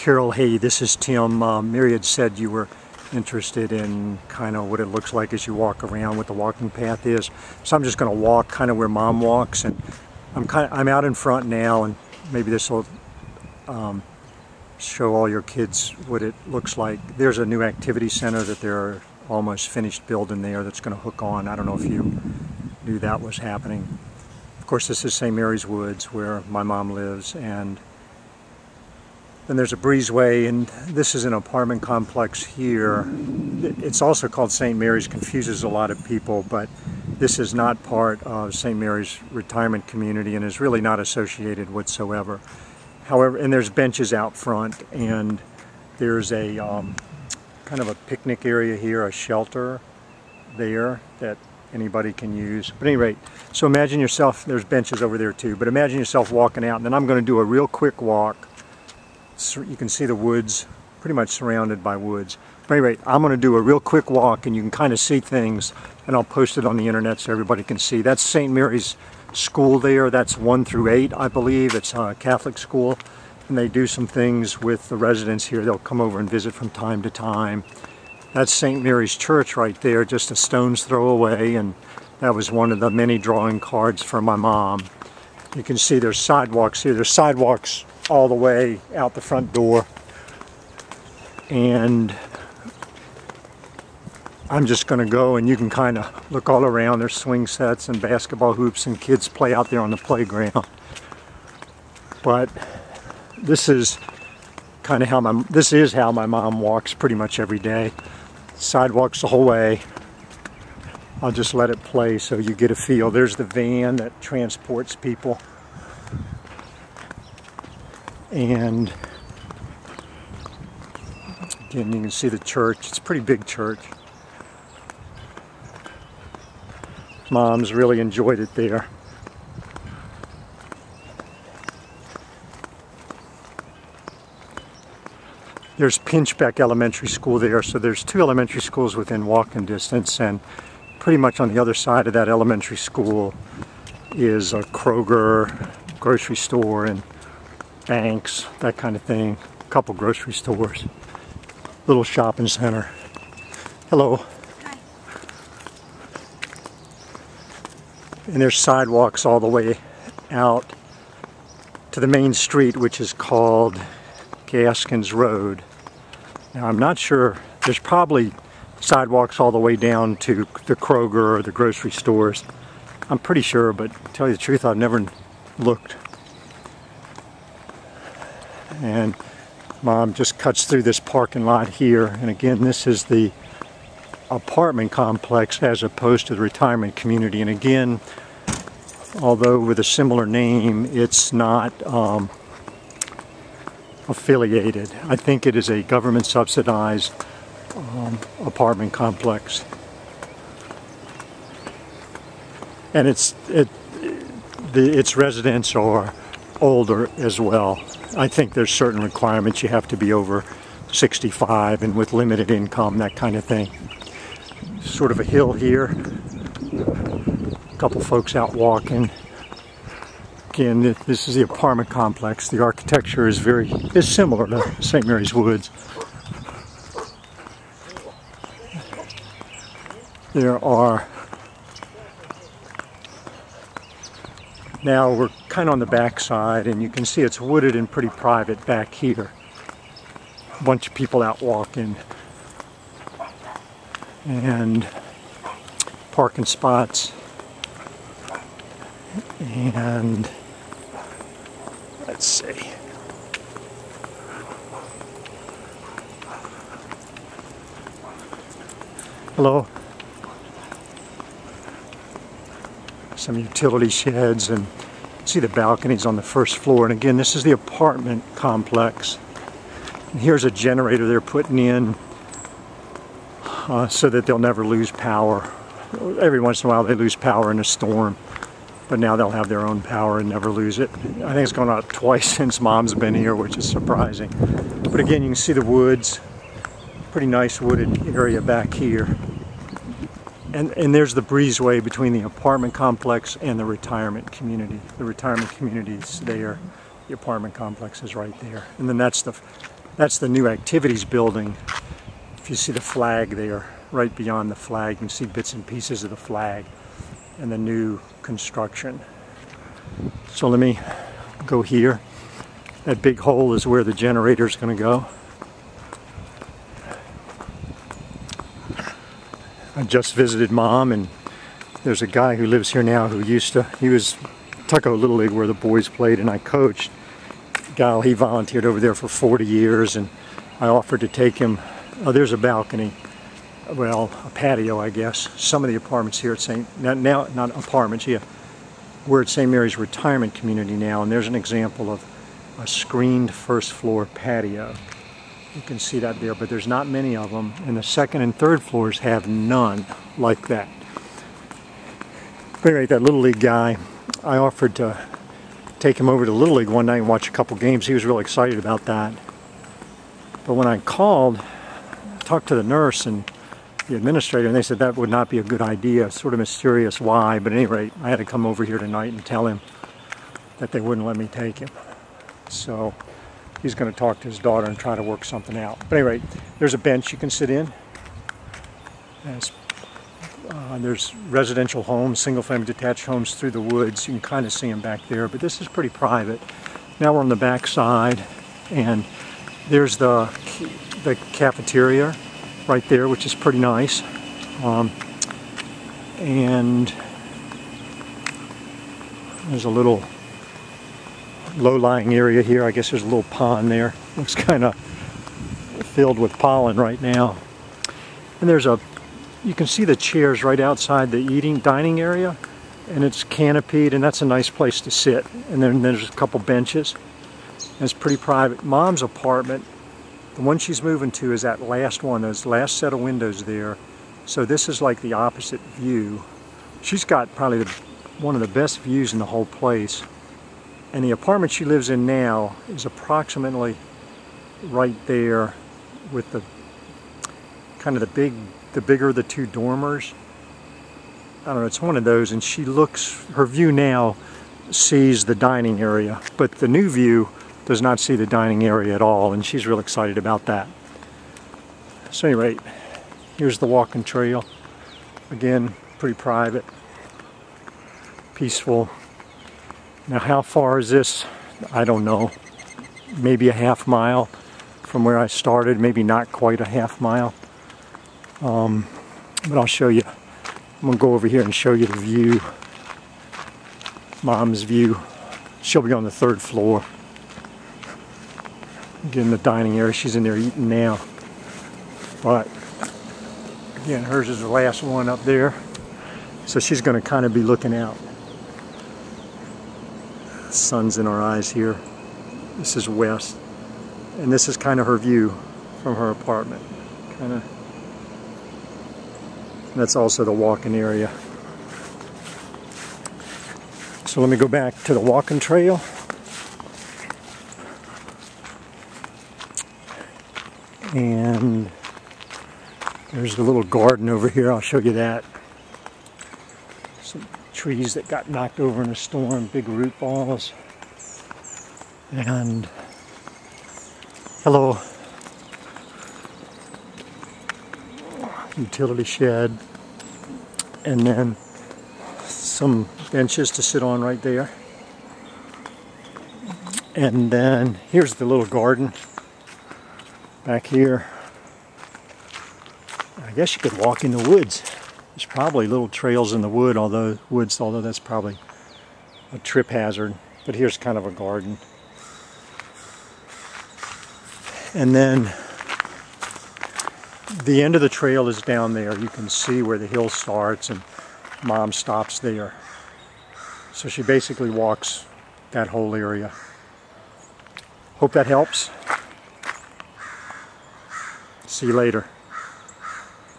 Carol, hey, this is Tim. Mary had said you were interested in kind of what it looks like as you walk around, what the walking path is. So I'm just going to walk kind of where Mom walks, and I'm out in front now, and maybe this will show all your kids what it looks like. There's a new activity center that they're almost finished building there that's going to hook on. I don't know if you knew that was happening. Of course, this is St. Mary's Woods where my mom lives, and then there's a breezeway, and this is an apartment complex here. It's also called St. Mary's, confuses a lot of people, but this is not part of St. Mary's retirement community and is really not associated whatsoever. However, and there's benches out front, and there's a kind of a picnic area here, a shelter there that anybody can use. But at any rate, so imagine yourself, there's benches over there too, but imagine yourself walking out, and then I'm going to do a real quick walk. So you can see the woods, pretty much surrounded by woods. But at any rate, I'm going to do a real quick walk, and you can kind of see things, and I'll post it on the internet so everybody can see. That's St. Mary's School there. That's 1 through 8, I believe. It's a Catholic school, and they do some things with the residents here. They'll come over and visit from time to time. That's St. Mary's Church right there, just a stone's throw away, and that was one of the many drawing cards for my mom. You can see there's sidewalks here. There's sidewalks all the way out the front door, and I'm just going to go, and you can kind of look all around. There's swing sets and basketball hoops, and kids play out there on the playground. But this is kind of how my mom walks pretty much every day. Sidewalks the whole way. I'll just let it play so you get a feel. There's the van that transports people. And again, you can see the church. It's a pretty big church. Mom's really enjoyed it there. There's Pinchbeck Elementary School there, so there's 2 elementary schools within walking distance, and pretty much on the other side of that elementary school is a Kroger grocery store and banks, that kind of thing, a couple grocery stores, little shopping center. Hello. Hi. And there's sidewalks all the way out to the main street, which is called Gaskins Road. Now I'm not sure, there's probably sidewalks all the way down to the Kroger or the grocery stores. I'm pretty sure, but to tell you the truth, I've never looked. And Mom just cuts through this parking lot here, and again, this is the apartment complex as opposed to the retirement community. And again, although with a similar name, it's not affiliated. I think it is a government subsidized apartment complex, and its residents are older as well. I think there's certain requirements. You have to be over 65 and with limited income, that kind of thing. Sort of a hill here. A couple folks out walking. Again, this is the apartment complex. The architecture is similar to St. Mary's Woods. There are, now we're kind of on the back side, and you can see it's wooded and pretty private back here. A bunch of people out walking, and parking spots, and let's see. Hello. Some utility sheds, and see the balconies on the first floor. And again, this is the apartment complex. And here's a generator they're putting in so that they'll never lose power. Every once in a while they lose power in a storm, but now they'll have their own power and never lose it. I think it's gone out twice since Mom's been here, which is surprising. But again, you can see the woods. Pretty nice wooded area back here. And there's the breezeway between the apartment complex and the retirement community. The retirement community is there. The apartment complex is right there. And then that's the That's the new activities building. If you see the flag there, right beyond the flag, you can see bits and pieces of the flag and the new construction. So let me go here. That big hole is where the generator is going to go. I just visited Mom, and there's a guy who lives here now who he was Tucko Little League where the boys played and I coached. He volunteered over there for 40 years, and I offered to take him. Oh, there's a balcony. Well, a patio, I guess. Some of the apartments here at not apartments, yeah. We're at St. Mary's Retirement Community now, and there's an example of a screened first floor patio. You can see that there, but there's not many of them, and the second and third floors have none like that. But anyway, that Little League guy, I offered to take him over to Little League one night and watch a couple games. He was really excited about that. But when I called, talked to the nurse and the administrator, and they said that would not be a good idea. Sort of mysterious why, but at any rate, I had to come over here tonight and tell him that they wouldn't let me take him. So he's going to talk to his daughter and try to work something out. But anyway, there's a bench you can sit in. There's residential homes, single-family detached homes through the woods. You can kind of see them back there, but this is pretty private. Now we're on the back side, and there's the cafeteria right there, which is pretty nice. And there's a little low-lying area here. I guess there's a little pond there. Looks kind of filled with pollen right now. And you can see the chairs right outside the dining area, and it's canopied, and that's a nice place to sit. And then there's a couple benches. And it's pretty private. Mom's apartment, the one she's moving to, is that last one, those last set of windows there. So this is like the opposite view. She's got probably one of the best views in the whole place. And the apartment she lives in now is approximately right there with the kind of the bigger of the two dormers. I don't know, it's one of those, and her view now sees the dining area, but the new view does not see the dining area at all, and she's real excited about that. So anyway, here's the walking trail. Again, pretty private, peaceful. Now how far is this? I don't know. Maybe a half mile from where I started, maybe not quite a half mile. But I'll show you. I'm going to go over here and show you the view. Mom's view. She'll be on the third floor. Again, the dining area. She's in there eating now. But again, hers is the last one up there. So she's going to kind of be looking out. The sun's in our eyes here. This is west. And this is kind of her view from her apartment. Kind of. That's also the walking area. So let me go back to the walking trail. And there's a little garden over here. I'll show you that. Some trees that got knocked over in a storm, big root balls. And hello. Utility shed, and then some benches to sit on right there. And then here's the little garden back here. I guess you could walk in the woods. There's probably little trails in the although that's probably a trip hazard. But here's kind of a garden. And then the end of the trail is down there. You can see where the hill starts, and Mom stops there. So she basically walks that whole area. Hope that helps. See you later.